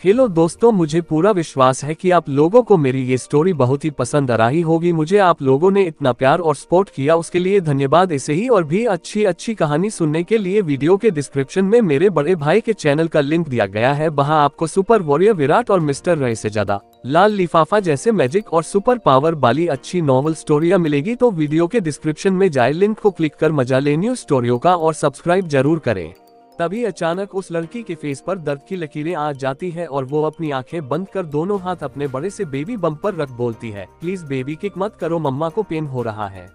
Hello दोस्तों, मुझे पूरा विश्वास है कि आप लोगों को मेरी ये स्टोरी बहुत ही पसंद आ रही होगी। मुझे आप लोगों ने इतना प्यार और सपोर्ट किया उसके लिए धन्यवाद। ऐसे ही और भी अच्छी कहानी सुनने के लिए वीडियो के डिस्क्रिप्शन में मेरे बड़े भाई के चैनल का लिंक दिया गया है। वहां आपको सुपर वॉरियर विराट और मिस्टर रे से ज्यादा लाल लिफाफा जैसे मैजिक और सुपर पावर वाली अच्छी नॉवल स्टोरियां मिलेगी। तो वीडियो के डिस्क्रिप्शन में जाए लिंक को क्लिक कर मजा ले न्यू स्टोरियों का और सब्सक्राइब जरूर करें। तभी अचानक उस लड़की के फेस पर दर्द की लकीरें आ जाती है और वो अपनी आंखें बंद कर दोनों हाथ अपने बड़े से बेबी बम पर रख बोलती है, प्लीज बेबी किक मत करो, मम्मा को पेन हो रहा है।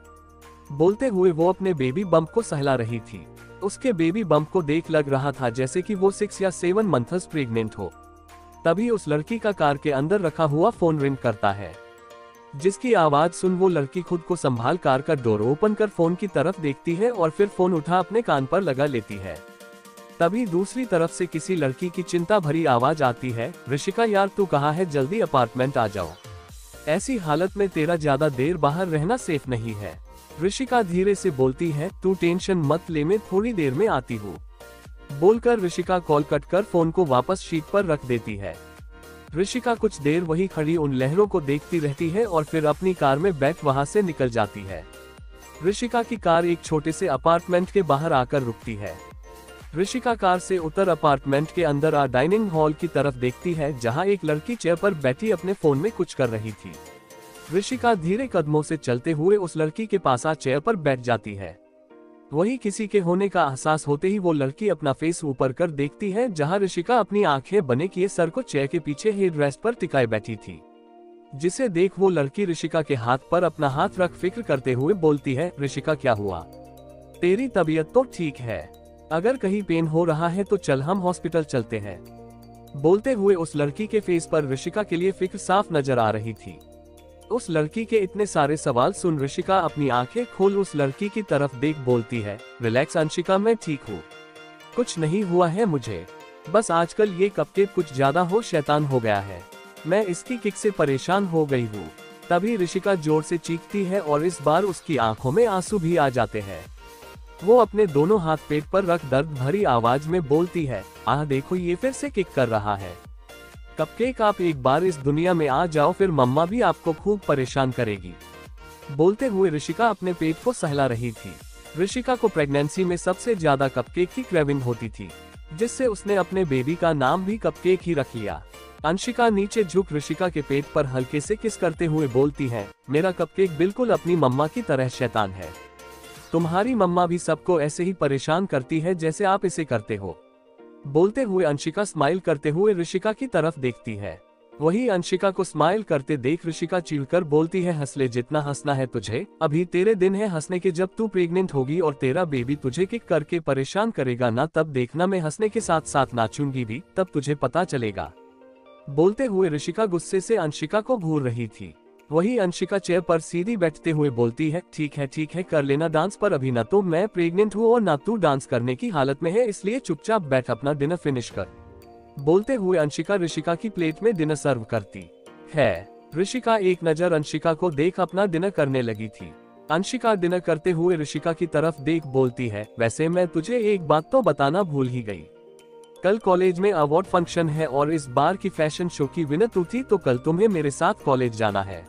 बोलते हुए वो अपने बेबी बम को सहला रही थी। उसके बेबी बम को देख लग रहा था जैसे कि वो 6 या 7 मंथ्स प्रेग्नेंट हो। तभी उस लड़की का कार के अंदर रखा हुआ फोन रिंग करता है, जिसकी आवाज सुन वो लड़की खुद को संभाल कार का डोर ओपन कर फोन की तरफ देखती है और फिर फोन उठा अपने कान पर लगा लेती है। तभी दूसरी तरफ से किसी लड़की की चिंता भरी आवाज आती है, ऋषिका यार तू कहाँ है, जल्दी अपार्टमेंट आ जाओ, ऐसी हालत में तेरा ज्यादा देर बाहर रहना सेफ नहीं है। ऋषिका धीरे से बोलती है, तू टेंशन मत ले, मैं थोड़ी देर में आती हूँ। बोलकर ऋषिका कॉल कट कर फोन को वापस शीट पर रख देती है। ऋषिका कुछ देर वही खड़ी उन लहरों को देखती रहती है और फिर अपनी कार में बैठ वहां से निकल जाती है। ऋषिका की कार एक छोटे से अपार्टमेंट के बाहर आकर रुकती है। ऋषिका कार से उतर अपार्टमेंट के अंदर डाइनिंग हॉल की तरफ देखती है, जहां एक लड़की चेयर पर बैठी अपने फोन में कुछ कर रही थी। ऋषिका धीरे कदमों से चलते हुए उस लड़की के पास चेयर पर बैठ जाती है। वही किसी के होने का एहसास होते ही वो लड़की अपना फेस ऊपर कर देखती है, जहां ऋषिका अपनी आंखें बने किए सर को चेयर के पीछे हेड रेस्ट पर टिकाए बैठी थी। जिसे देख वो लड़की ऋषिका के हाथ पर अपना हाथ रख फिक्र करते हुए बोलती है, ऋषिका क्या हुआ, तेरी तबीयत तो ठीक है, अगर कहीं पेन हो रहा है तो चल हम हॉस्पिटल चलते हैं। बोलते हुए उस लड़की के फेस पर ऋषिका के लिए फिक्र साफ नजर आ रही थी। उस लड़की के इतने सारे सवाल सुन ऋषिका अपनी आंखें खोल उस लड़की की तरफ देख बोलती है, रिलैक्स अंशिका, मैं ठीक हूँ, कुछ नहीं हुआ है मुझे, बस आजकल ये कपकेक कुछ ज्यादा हो शैतान हो गया है, मैं इसकी किक से परेशान हो गई हूँ। तभी ऋषिका जोर से चीखती है और इस बार उसकी आंखों में आंसू भी आ जाते हैं। वो अपने दोनों हाथ पेट पर रख दर्द भरी आवाज में बोलती है, आह देखो ये फिर से किक कर रहा है, कपकेक आप एक बार इस दुनिया में आ जाओ फिर मम्मा भी आपको खूब परेशान करेगी। बोलते हुए ऋषिका अपने पेट को सहला रही थी। ऋषिका को प्रेगनेंसी में सबसे ज्यादा कपकेक की क्रेविंग होती थी, जिससे उसने अपने बेबी का नाम भी कपकेक ही रख लिया। अंशिका नीचे झुक ऋषिका के पेट पर हल्के से किस करते हुए बोलती है, मेरा कपकेक बिल्कुल अपनी मम्मा की तरह शैतान है, तुम्हारी मम्मा भी सबको ऐसे ही परेशान करती है जैसे आप इसे करते हो। बोलते हुए अंशिका स्माइल करते हुए ऋषिका की तरफ देखती है। वही अंशिका को स्माइल करते देख ऋषिका चिढ़कर बोलती है, हंस ले जितना हंसना है तुझे, अभी तेरे दिन है हंसने के, जब तू प्रेग्नेंट होगी और तेरा बेबी तुझे किक करके परेशान करेगा ना, तब देखना मैं हंसने के साथ साथ नाचूंगी भी, तब तुझे पता चलेगा। बोलते हुए ऋषिका गुस्से से अंशिका को घूर रही थी। वही अंशिका चेयर पर सीधी बैठते हुए बोलती है, ठीक है कर लेना डांस, पर अभी न तो मैं प्रेग्नेंट हूँ और न तू डांस करने की हालत में है, इसलिए चुपचाप बैठ अपना डिनर फिनिश कर। बोलते हुए अंशिका ऋषिका की प्लेट में डिनर सर्व करती है। ऋषिका एक नजर अंशिका को देख अपना डिनर करने लगी थी। अंशिका डिनर करते हुए ऋषिका की तरफ देख बोलती है, वैसे मैं तुझे एक बात तो बताना भूल ही गई, कल कॉलेज में अवार्ड फंक्शन है और इस बार की फैशन शो की विनर तू थी, तो कल तुम्हें मेरे साथ कॉलेज जाना है।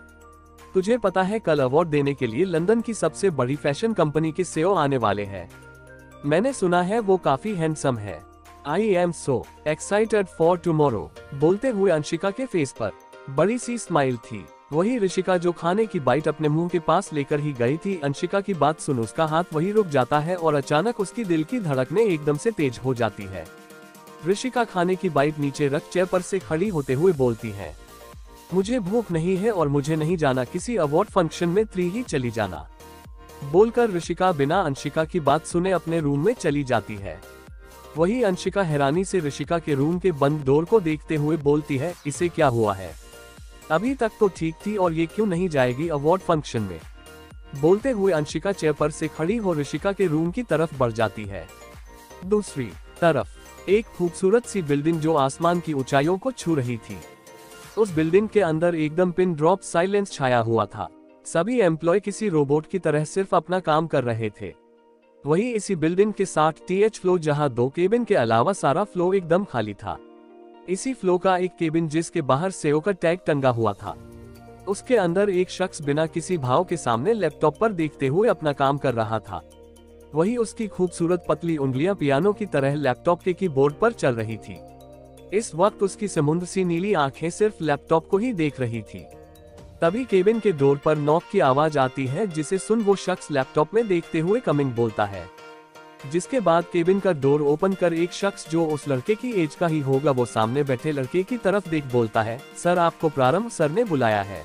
तुझे पता है कल अवार्ड देने के लिए लंदन की सबसे बड़ी फैशन कंपनी के सीईओ आने वाले हैं, मैंने सुना है वो काफी हैंडसम है, I am so excited for tomorrow. बोलते हुए अंशिका के फेस पर बड़ी सी स्माइल थी। वही ऋषिका जो खाने की बाइट अपने मुंह के पास लेकर ही गई थी, अंशिका की बात सुन उसका हाथ वही रुक जाता है और अचानक उसकी दिल की धड़कनें एकदम से तेज हो जाती है। ऋषिका खाने की बाइट नीचे रख चेयर पर से खड़ी होते हुए बोलती है, मुझे भूख नहीं है और मुझे नहीं जाना किसी अवार्ड फंक्शन में, 3 ही चली जाना। बोलकर ऋषिका बिना अंशिका की बात सुने अपने रूम में चली जाती है। वही अंशिका हैरानी से ऋषिका के रूम के बंद डोर को देखते हुए बोलती है, इसे क्या हुआ है, अभी तक तो ठीक थी और ये क्यों नहीं जाएगी अवार्ड फंक्शन में। बोलते हुए अंशिका चेयर पर से खड़ी हो ऋषिका के रूम की तरफ बढ़ जाती है। दूसरी तरफ एक खूबसूरत सी बिल्डिंग जो आसमान की ऊंचाइयों को छू रही थी। उस बिल्डिंग के अंदर एकदम पिन ड्रॉप साइलेंस छाया हुआ था। सभी एम्प्लॉय किसी रोबोट की तरह सिर्फ अपना काम कर रहे थे। वही इसी बिल्डिंग के 60th फ्लोर, जहां 2 केबिन के अलावा सारा फ्लोर एकदम खाली था। इसी फ्लो का एक केबिन जिसके बाहर सेओ का टैग टंगा हुआ था। उसके अंदर एक शख्स बिना किसी भाव के सामने लैपटॉप पर देखते हुए अपना काम कर रहा था। वही उसकी खूबसूरत पतली उंगलियां पियानो की तरह लैपटॉप के कीबोर्ड पर चल रही थी। इस वक्त उसकी समुद्र सी नीली आंखें सिर्फ लैपटॉप को ही देख रही थी। तभी केबिन के डोर पर नॉक की आवाज आती है, जिसे सुन वो शख्स लैपटॉप में देखते हुए कमिंग बोलता है। जिसके बाद केबिन का डोर ओपन कर एक शख्स जो उस लड़के की एज का ही होगा वो सामने बैठे लड़के की तरफ देख बोलता है, सर आपको प्रारंभ सर ने बुलाया है।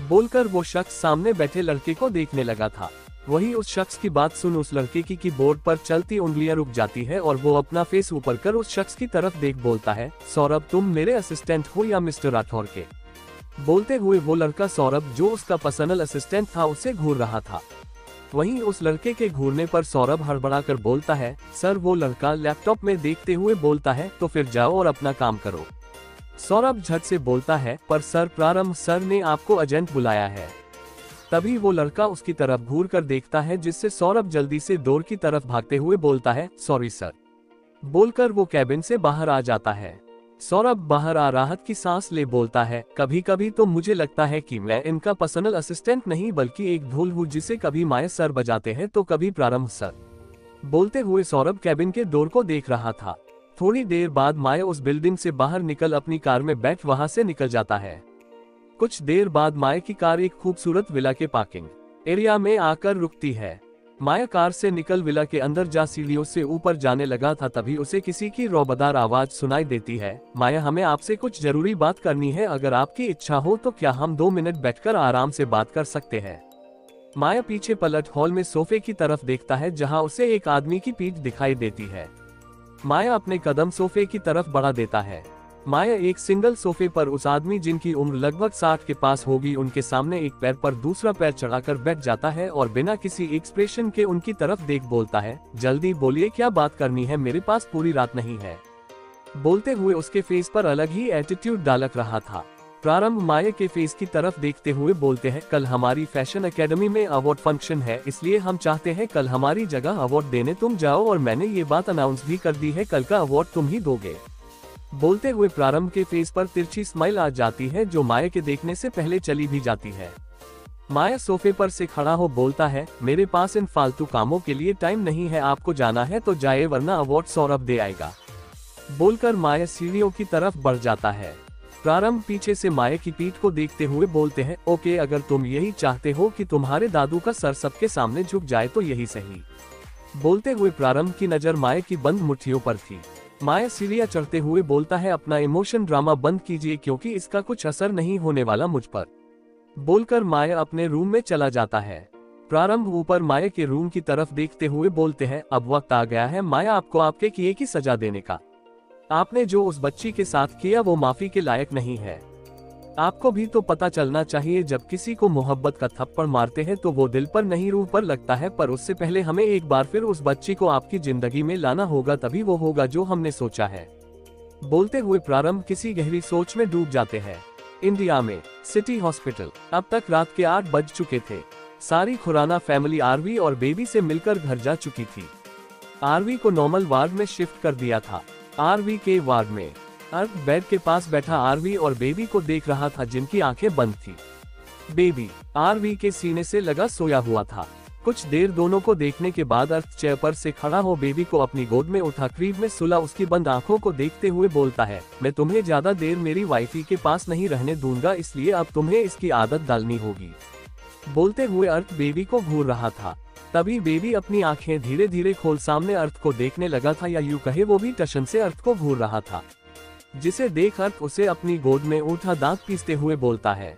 बोलकर वो शख्स सामने बैठे लड़के को देखने लगा था। वही उस शख्स की बात सुन उस लड़के की कीबोर्ड पर चलती उंगलियां रुक जाती है और वो अपना फेस ऊपर कर उस शख्स की तरफ देख बोलता है, सौरभ तुम मेरे असिस्टेंट हो या मिस्टर राठौर के। बोलते हुए वो लड़का सौरभ जो उसका पर्सनल असिस्टेंट था उसे घूर रहा था। वहीं उस लड़के के घूरने पर सौरभ हड़बड़ाकर बोलता है, सर। वो लड़का लैपटॉप में देखते हुए बोलता है, तो फिर जाओ और अपना काम करो। सौरभ झट से बोलता है, पर सर प्रारंभ सर ने आपको एजेंट बुलाया है। तभी वो लड़का उसकी तरफ घूर कर देखता है, जिससे सौरभ जल्दी से डोर की तरफ भागते हुए बोलता है, सॉरी सर। बोलकर वो कैबिन से बाहर आ जाता है। सौरभ बाहर आ राहत की सांस ले बोलता है, कभी कभी तो मुझे लगता है कि मैं इनका पर्सनल असिस्टेंट नहीं बल्कि एक ढोल हूँ जिसे कभी माया सर बजाते हैं तो कभी प्रारंभ सर। बोलते हुए सौरभ कैबिन के डोर को देख रहा था। थोड़ी देर बाद माया उस बिल्डिंग से बाहर निकल अपनी कार में बैठ वहां से निकल जाता है। कुछ देर बाद माया की कार एक खूबसूरत विला के पार्किंग एरिया में आकर रुकती है। माया कार से निकल विला के अंदर जा सीढ़ियों से ऊपर जाने लगा था, तभी उसे किसी की रौबदार आवाज सुनाई देती है, माया हमें आपसे कुछ जरूरी बात करनी है, अगर आपकी इच्छा हो तो क्या हम 2 मिनट बैठकर आराम से बात कर सकते हैं। माया पीछे पलट हॉल में सोफे की तरफ देखता है जहां उसे एक आदमी की पीठ दिखाई देती है। माया अपने कदम सोफे की तरफ बढ़ा देता है। माया एक सिंगल सोफे पर उस आदमी जिनकी उम्र लगभग 60 के पास होगी उनके सामने एक पैर पर दूसरा पैर चढ़ाकर बैठ जाता है और बिना किसी एक्सप्रेशन के उनकी तरफ देख बोलता है, जल्दी बोलिए क्या बात करनी है, मेरे पास पूरी रात नहीं है। बोलते हुए उसके फेस पर अलग ही एटीट्यूड डालक रहा था। प्रारंभ माया के फेस की तरफ देखते हुए बोलते हैं, कल हमारी फैशन एकेडमी में अवार्ड फंक्शन है, इसलिए हम चाहते हैं कल हमारी जगह अवार्ड देने तुम जाओ और मैंने ये बात अनाउंस भी कर दी है, कल का अवार्ड तुम ही दोगे। बोलते हुए प्रारंभ के फेस पर तिरछी स्माइल आ जाती है जो माया के देखने से पहले चली भी जाती है। माया सोफे पर से खड़ा हो बोलता है, मेरे पास इन फालतू कामों के लिए टाइम नहीं है, आपको जाना है तो जाए वरना अवार्ड सौरभ दे आएगा। बोलकर माया सीढ़ियों की तरफ बढ़ जाता है। प्रारंभ पीछे से माया की पीठ को देखते हुए बोलते हैं, ओके अगर तुम यही चाहते हो कि तुम्हारे दादू का सर सबके सामने झुक जाए तो यही सही। बोलते हुए प्रारंभ की नजर माया की बंद मुट्ठियों पर थी। माया सीढ़ियां चढ़ते हुए बोलता है, अपना इमोशन ड्रामा बंद कीजिए क्योंकि इसका कुछ असर नहीं होने वाला मुझ पर। बोलकर माया अपने रूम में चला जाता है। प्रारंभ ऊपर माया के रूम की तरफ देखते हुए बोलते हैं, अब वक्त आ गया है माया आपको आपके किए की सजा देने का। आपने जो उस बच्ची के साथ किया वो माफी के लायक नहीं है। आपको भी तो पता चलना चाहिए जब किसी को मोहब्बत का थप्पड़ मारते हैं तो वो दिल पर नहीं रूह पर लगता है, पर उससे पहले हमें एक बार फिर उस बच्ची को आपकी जिंदगी में लाना होगा, तभी वो होगा जो हमने सोचा है। बोलते हुए प्रारंभ किसी गहरी सोच में डूब जाते हैं। इंडिया में सिटी हॉस्पिटल। अब तक रात के 8 बज चुके थे। सारी खुराना फैमिली आरवी और बेबी से मिलकर घर जा चुकी थी। आरवी को नॉर्मल वार्ड में शिफ्ट कर दिया था। आरवी के वार्ड में अर्थ बेड के पास बैठा आरवी और बेबी को देख रहा था जिनकी आंखें बंद थी। बेबी आरवी के सीने से लगा सोया हुआ था। कुछ देर दोनों को देखने के बाद अर्थ चेयर पर से खड़ा हो बेबी को अपनी गोद में उठा करीब में सुला उसकी बंद आंखों को देखते हुए बोलता है, मैं तुम्हें ज्यादा देर मेरी वाइफी के पास नहीं रहने दूंगा, इसलिए अब तुम्हें इसकी आदत डालनी होगी। बोलते हुए अर्थ बेबी को घूर रहा था। तभी बेबी अपनी आंखें धीरे धीरे खोल सामने अर्थ को देखने लगा था, या यूं कहे वो भी टशन से अर्थ को घूर रहा था, जिसे देख अर्थ उसे अपनी गोद में उठा दांत पीसते हुए बोलता है,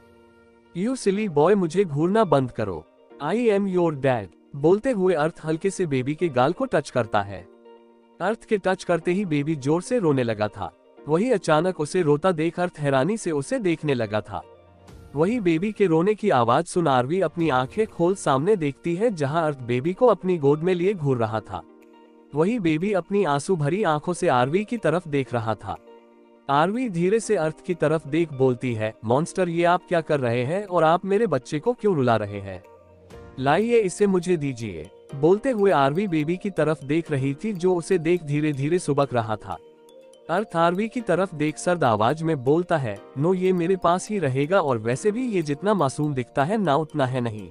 यू सिली बॉय मुझे घूरना बंद करो, आई एम योर डैड। बोलते हुए अर्थ हल्के से बेबी के गाल को टच करता है। अर्थ के टच करते ही बेबी जोर से रोने लगा था। वही अचानक उसे रोता देख अर्थ हैरानी से उसे देखने लगा था। वही बेबी के रोने की आवाज सुन आरवी अपनी आंखें खोल सामने देखती है जहां अर्थ बेबी को अपनी गोद में लिए घूर रहा था। वही बेबी अपनी आंसू भरी आंखों से आरवी की तरफ देख रहा था। आरवी धीरे से अर्थ की तरफ देख बोलती है, मॉन्स्टर ये आप क्या कर रहे हैं और आप मेरे बच्चे को क्यों रुला रहे हैं, लाइए इसे मुझे दीजिए। बोलते हुए आरवी बेबी की तरफ देख रही थी जो उसे देख धीरे धीरे सुबक रहा था। अर्थ आरवी की तरफ देख सर्द आवाज में बोलता है, नो ये मेरे पास ही रहेगा और वैसे भी ये जितना मासूम दिखता है ना उतना है नहीं।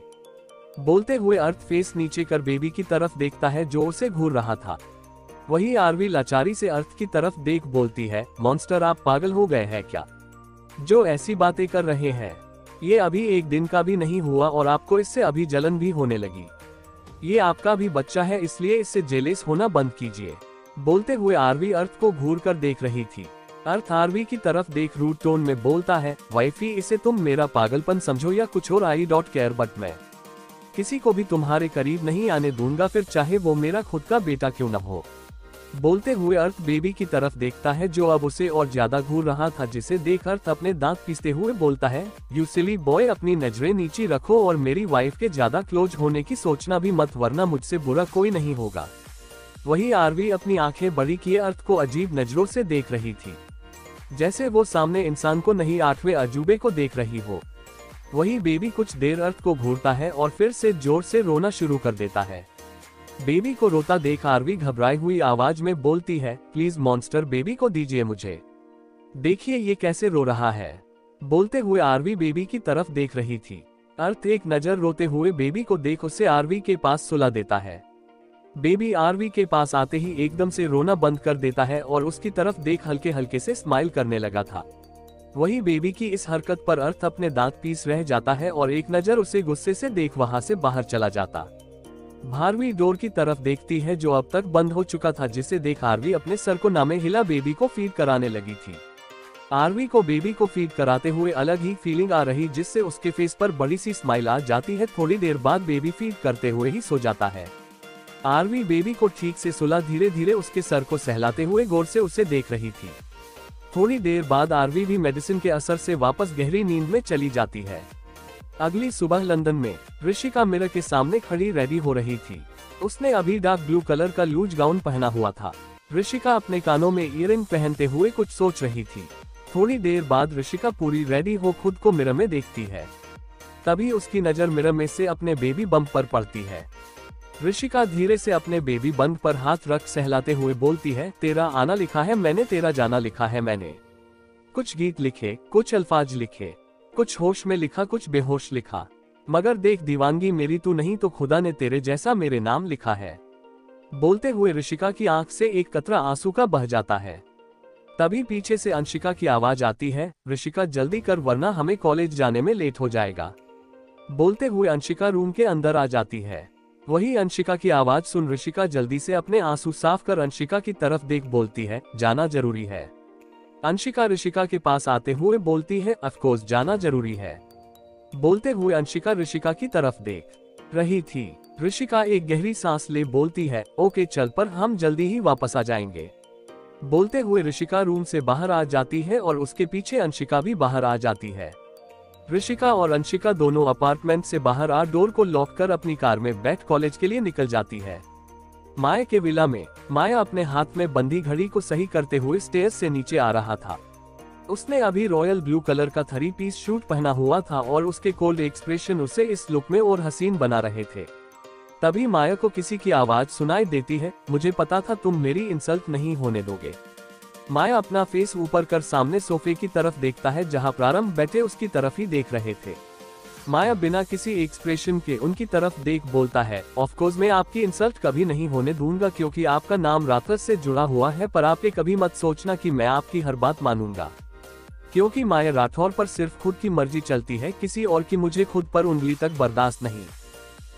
बोलते हुए अर्थ फेस नीचे कर बेबी की तरफ देखता है जो उसे घूर रहा था। वही आरवी लाचारी से अर्थ की तरफ देख बोलती है, मॉन्स्टर आप पागल हो गए हैं क्या, जो ऐसी बातें कर रहे हैं। ये अभी एक दिन का भी नहीं हुआ और आपको इससे अभी जलन भी होने लगी। ये आपका भी बच्चा है इसलिए इससे जेलेस होना बंद कीजिए। बोलते हुए आरवी अर्थ को घूर कर देख रही थी। अर्थ आरवी की तरफ देख रूड टोन में बोलता है, वाइफी इसे तुम मेरा पागलपन समझो या कुछ और, आई डोंट केयर, बट मैं किसी को भी तुम्हारे करीब नहीं आने दूंगा, फिर चाहे वो मेरा खुद का बेटा क्यों न हो। बोलते हुए अर्थ बेबी की तरफ देखता है जो अब उसे और ज्यादा घूर रहा था, जिसे देख अर्थ अपने दांत पीसते हुए बोलता है, यू सिली बॉय अपनी नजरें नीचे रखो और मेरी वाइफ के ज्यादा क्लोज होने की सोचना भी मत, वरना मुझसे बुरा कोई नहीं होगा। वही आरवी अपनी आंखें बड़ी किए अर्थ को अजीब नजरों से देख रही थी, जैसे वो सामने इंसान को नहीं आठवें अजूबे को देख रही हो। वही बेबी कुछ देर अर्थ को घूरता है और फिर से जोर से रोना शुरू कर देता है। बेबी को रोता देख आरवी घबराई हुई आवाज में बोलती है, प्लीज मॉन्स्टर बेबी को दीजिए मुझे, देखिए ये कैसे रो रहा है। बोलते हुए आरवी बेबी की तरफ देख रही थी। अर्थ एक नजर रोते हुए बेबी को देख उसे आरवी के पास सुला देता है। बेबी आरवी के पास आते ही एकदम से रोना बंद कर देता है और उसकी तरफ देख हल्के हल्के से स्माइल करने लगा था। वही बेबी की इस हरकत पर अर्थ अपने दांत पीस रह जाता है और एक नजर उसे गुस्से से देख वहां से बाहर चला जाता। भारवी डोर की तरफ देखती है जो अब तक बंद हो चुका था, जिसे देख आरवी अपने सर को नामे हिला बेबी को फीड कराने लगी थी। आरवी को बेबी को फीड कराते हुए अलग ही फीलिंग आ रही, जिससे उसके फेस पर बड़ी सी स्माइल आ जाती है। थोड़ी देर बाद बेबी फीड करते हुए ही सो जाता है। आरवी बेबी को ठीक से सुला धीरे धीरे उसके सर को सहलाते हुए गौर से उसे देख रही थी। थोड़ी देर बाद आरवी भी मेडिसिन के असर से वापस गहरी नींद में चली जाती है। अगली सुबह लंदन में ऋषिका मिरर के सामने खड़ी रेडी हो रही थी। उसने अभी डार्क ब्लू कलर का लूज गाउन पहना हुआ था। ऋषिका अपने कानों में ईयरिंग पहनते हुए कुछ सोच रही थी। थोड़ी देर बाद ऋषिका पूरी रेडी हो खुद को मिरर में देखती है। तभी उसकी नजर मिरर में से अपने बेबी बम्प पर पड़ती है। ऋषिका धीरे से अपने बेबी बंद पर हाथ रख सहलाते हुए बोलती है, तेरा आना लिखा है मैंने, तेरा जाना लिखा है मैंने। कुछ गीत लिखे, कुछ अल्फाज लिखे, कुछ होश में लिखा, कुछ बेहोश लिखा, मगर देख दीवानगी मेरी तू नहीं तो खुदा ने तेरे जैसा मेरे नाम लिखा है। बोलते हुए ऋषिका की आंख से एक कतरा आंसू का बह जाता है। तभी पीछे से अंशिका की आवाज आती है, ऋषिका जल्दी कर वरना हमें कॉलेज जाने में लेट हो जाएगा। बोलते हुए अंशिका रूम के अंदर आ जाती है। वही अंशिका की आवाज सुन ऋषिका जल्दी से अपने आंसू साफ कर अंशिका की तरफ देख बोलती है, जाना जरूरी है। अंशिका ऋषिका के पास आते हुए बोलती है, ऑफ कोर्स जाना जरूरी है। बोलते हुए अंशिका ऋषिका की तरफ देख रही थी। ऋषिका एक गहरी सांस ले बोलती है, ओके चल पर हम जल्दी ही वापस आ जाएंगे। बोलते हुए ऋषिका रूम से बाहर आ जाती है और उसके पीछे अंशिका भी बाहर आ जाती है। ऋषिका और अंशिका दोनों अपार्टमेंट से बाहर आ डोर को लॉक कर अपनी कार में बैठ कॉलेज के लिए निकल जाती है। माया के विला में माया अपने हाथ में बंधी घड़ी को सही करते हुए स्टेयर्स से नीचे आ रहा था। उसने अभी रॉयल ब्लू कलर का 3 पीस सूट पहना हुआ था और उसके कोल्ड एक्सप्रेशन उसे इस लुक में और हसीन बना रहे थे। तभी माया को किसी की आवाज सुनाई देती है, मुझे पता था तुम मेरी इंसल्ट नहीं होने दोगे। माया अपना फेस ऊपर कर सामने सोफे की तरफ देखता है जहां प्रारंभ बैठे उसकी तरफ ही देख रहे थे। माया बिना किसी एक्सप्रेशन के उनकी तरफ देख बोलता है, ऑफ कोर्स मैं आपकी इंसल्ट कभी नहीं होने दूंगा क्योंकि आपका नाम राक्षस से जुड़ा हुआ है, पर आप ये कभी मत सोचना कि मैं आपकी हर बात मानूंगा, क्योंकि माया राठौर पर सिर्फ खुद की मर्जी चलती है, किसी और की मुझे खुद पर उंगली तक बर्दाश्त नहीं।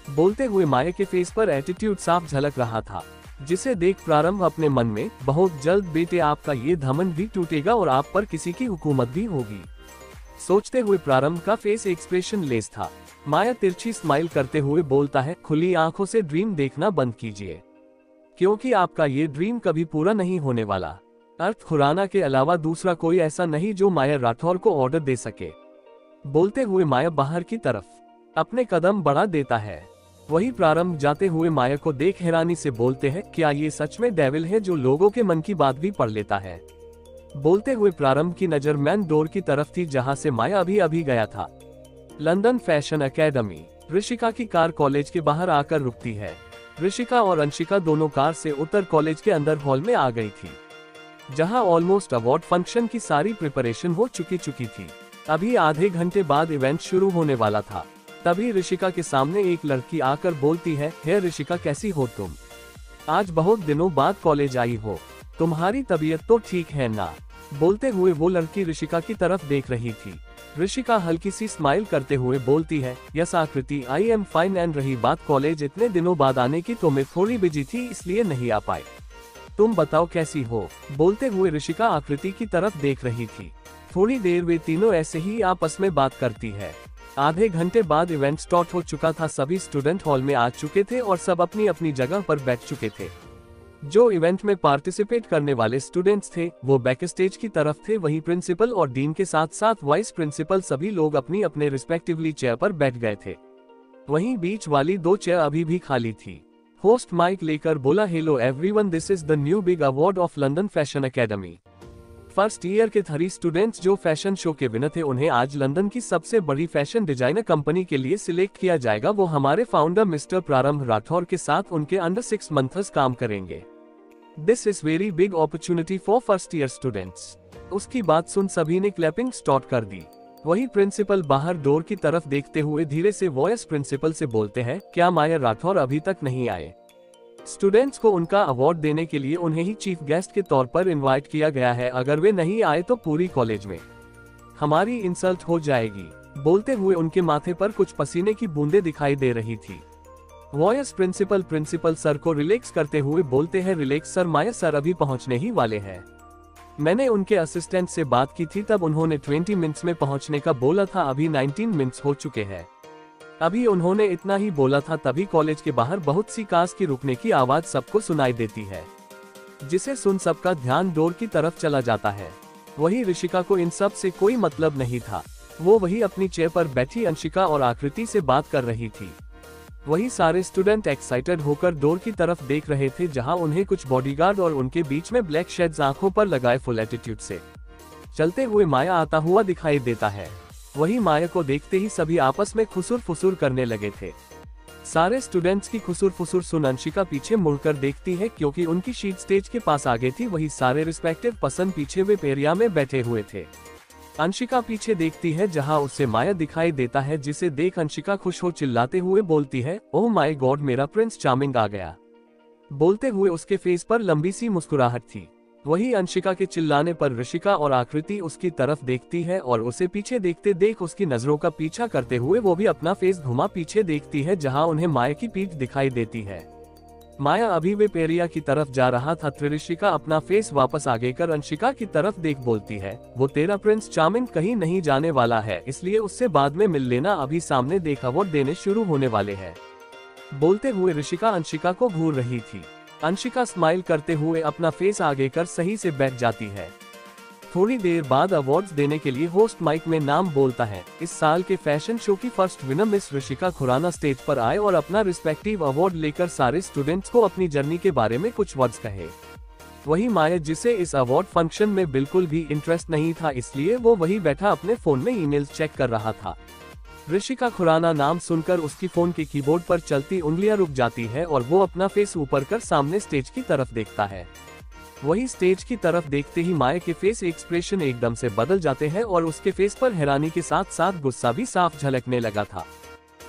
बोलते हुए माया के फेस पर एटीट्यूड साफ झलक रहा था, जिसे देख प्रारंभ अपने मन में, बहुत जल्द बेटे आपका ये धमंड भी टूटेगा और आप पर किसी की हुकूमत भी होगी। सोचते हुए प्रारंभ का फेस एक्सप्रेशन लेस था। माया तिरछी स्माइल करते हुए बोलता है, खुली आंखों से ड्रीम देखना बंद कीजिए, क्योंकि आपका ये ड्रीम कभी पूरा नहीं होने वाला। अर्थ खुराना के अलावा दूसरा कोई ऐसा नहीं जो माया राठौर को ऑर्डर दे सके। बोलते हुए माया बाहर की तरफ अपने कदम बढ़ा देता है। वही प्रारंभ जाते हुए माया को देख हैरानी से बोलते हैं, क्या ये सच में डेविल है जो लोगों के मन की बात भी पढ़ लेता है। बोलते हुए प्रारंभ की नजर मैन डोर की तरफ थी जहां से माया अभी गया था। London fashion academy. ऋषिका की कार कॉलेज के बाहर आकर रुकती है। ऋषिका और अंशिका दोनों कार से उतर कॉलेज के अंदर हॉल में आ गई थी। जहां ऑलमोस्ट अवार्ड फंक्शन की सारी प्रिपरेशन हो चुकी थी। अभी आधे घंटे बाद इवेंट शुरू होने वाला था। तभी ऋषिका के सामने एक लड़की आकर बोलती है, हे ऋषिका, कैसी हो तुम? आज बहुत दिनों बाद कॉलेज आई हो, तुम्हारी तबीयत तो ठीक है ना? बोलते हुए वो लड़की ऋषिका की तरफ देख रही थी। ऋषिका हल्की सी स्माइल करते हुए बोलती है, यस आकृति, आई एम फाइन। एंड रही बात कॉलेज इतने दिनों बाद आने की, तो मैं थोड़ी बिजी थी इसलिए नहीं आ पाई। तुम बताओ कैसी हो? बोलते हुए ऋषिका आकृति की तरफ देख रही थी। थोड़ी देर वे तीनों ऐसे ही आपस में बात करती है। आधे घंटे बाद इवेंट स्टार्ट हो चुका था। सभी स्टूडेंट हॉल में आ चुके थे और सब अपनी अपनी जगह पर बैठ चुके थे। जो इवेंट में पार्टिसिपेट करने वाले स्टूडेंट्स थे वो बैक स्टेज की तरफ थे। वहीं प्रिंसिपल और डीन के साथ साथ वाइस प्रिंसिपल सभी लोग अपनी अपने रिस्पेक्टिवली चेयर पर बैठ गए थे। वहीं बीच वाली 2 चेयर अभी भी खाली थी। होस्ट माइक लेकर बोला, hello everyone, this is the new big award of London fashion academy. First year के 3 स्टूडेंट्स जो फैशन शो के विनर थे, उन्हें आज लंदन की सबसे बड़ी फैशन डिजाइनर कंपनी के लिए सिलेक्ट किया जाएगा। वो हमारे फाउंडर मिस्टर प्रारंभ राठौर के साथ उनके अंडर 6 मंथ्स काम करेंगे। This is very big opportunity for first year students. उसकी बात सुन सभी ने क्लैपिंग स्टार्ट कर दी। वही प्रिंसिपल बाहर डोर की तरफ देखते हुए धीरे से वॉइस प्रिंसिपल से बोलते हैं, क्या माया राठौर अभी तक नहीं आए? स्टूडेंट्स को उनका अवार्ड देने के लिए उन्हें ही चीफ गेस्ट के तौर पर इनवाइट किया गया है। अगर वे नहीं आए तो पूरी कॉलेज में हमारी इंसल्ट हो जाएगी। बोलते हुए उनके माथे पर कुछ पसीने की बूंदें दिखाई दे रही थी। वॉइस प्रिंसिपल सर को रिलैक्स करते हुए बोलते हैं, रिलैक्स सर, माया सर अभी पहुंचने ही वाले हैं। मैंने उनके असिस्टेंट से बात की थी, तब उन्होंने 20 मिनट्स में पहुंचने का बोला था। अभी 19 मिनट्स हो चुके हैं। अभी उन्होंने इतना ही बोला था, तभी कॉलेज के बाहर बहुत सी कार्स की रुकने की आवाज सबको सुनाई देती है, जिसे सुन सबका ध्यान डोर की तरफ चला जाता है। वही ऋषिका को इन सब से कोई मतलब नहीं था। वो वही अपनी चेयर पर बैठी अंशिका और आकृति से बात कर रही थी। वही सारे स्टूडेंट एक्साइटेड होकर डोर की तरफ देख रहे थे, जहां उन्हें कुछ बॉडीगार्ड और उनके बीच में ब्लैक शेड्स आंखों पर लगाए फुल एटीट्यूड से चलते हुए माया आता हुआ दिखाई देता है। वही माया को देखते ही सभी आपस में खुसुर फुसुर करने लगे थे। सारे स्टूडेंट्स की खुसुर फुसुर सुन अंशिका पीछे मुड़कर देखती है, क्योंकि उनकी शीट स्टेज के पास आगे थी। वही सारे रिस्पेक्टिव पर्सन पीछे वे एरिया में बैठे हुए थे। अंशिका पीछे देखती है, जहां उससे माया दिखाई देता है, जिसे देख अंशिका खुश हो चिल्लाते हुए बोलती है, ओह माय गॉड, मेरा प्रिंस चार्मिंग आ गया। बोलते हुए उसके फेस पर लंबी सी मुस्कुराहट थी। वही अंशिका के चिल्लाने पर ऋषिका और आकृति उसकी तरफ देखती है और उसे पीछे देखते देख उसकी नजरों का पीछा करते हुए वो भी अपना फेस घुमा पीछे देखती है, जहां उन्हें माया की पीठ दिखाई देती है। माया अभी वे पेरिया की तरफ जा रहा था। ऋषिका अपना फेस वापस आगे कर अंशिका की तरफ देख बोलती है, वो तेरा प्रिंस चार्मिंग कहीं नहीं जाने वाला है, इसलिए उससे बाद में मिल लेना, अभी सामने देख अवार्ड देने शुरू होने वाले हैं। बोलते हुए ऋषिका अंशिका को घूर रही थी। अंशिका स्माइल करते हुए अपना फेस आगे कर सही से बैठ जाती है। थोड़ी देर बाद अवार्ड्स देने के लिए होस्ट माइक में नाम बोलता है। इस साल के फैशन शो की first winner miss Rishika Khurana stage पर आए और अपना रिस्पेक्टिव अवार्ड लेकर सारे स्टूडेंट्स को अपनी जर्नी के बारे में कुछ वर्ड्स कहे। वही माया, जिसे इस अवार्ड फंक्शन में बिल्कुल भी इंटरेस्ट नहीं था, इसलिए वो वही बैठा अपने फोन में ईमेल्स चेक कर रहा था। ऋषिका खुराना नाम सुनकर उसकी फोन के कीबोर्ड पर चलती उंगलियां रुक जाती है और वो अपना फेस ऊपर कर सामने स्टेज की तरफ देखता है। वही स्टेज की तरफ देखते ही माया के फेस एक्सप्रेशन एकदम से बदल जाते हैं और उसके फेस पर हैरानी के साथ साथ गुस्सा भी साफ झलकने लगा था।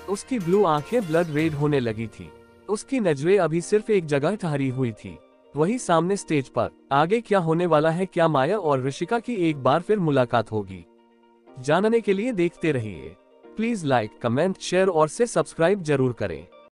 उसकी ब्लू आंखें ब्लड रेड होने लगी थी। उसकी नजरें अभी सिर्फ एक जगह ठहरी हुई थी, वही सामने स्टेज पर। आगे क्या होने वाला है, क्या माया और ऋषिका की एक बार फिर मुलाकात होगी? जानने के लिए देखते रहिए। प्लीज लाइक, कमेंट, शेयर और से सब्सक्राइब जरूर करें।